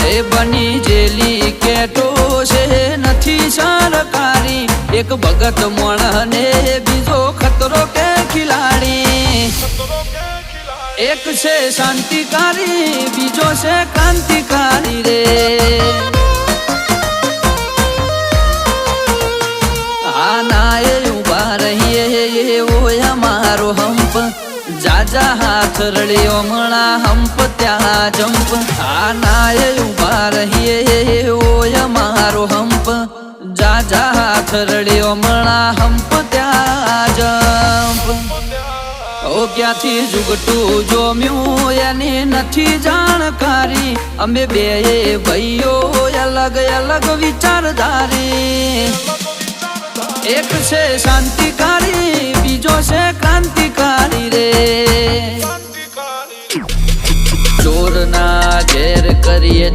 એ બની જેલી કેટો છે નથી સરકારી એક ભગત મોણને બીજો ખતરો કે ખિલાડી એક છે શાંતિકારી બીજો છે ક્રાંતિકારી રે આના એ ઉભા રહીએ એવો અમારો હંપ જાજા હાથ રળ્યો મણા હંપ ત્યાં જંપ આના એ ઉભા રહીએ એવો અમારો હંપ જાજા હાથ રળ્યો મણા હંપ ત્યાં જંપ ઓ ક્યાંથી જુગટું જોમ્યું એની નથી જાણકારી અમે બે ભાઈઓ અલગ અલગ વિચારધારી એક છે શાંતિકારી બીજો છે ક્રાંતિકારી રે ચોરના ઘેર કરીએ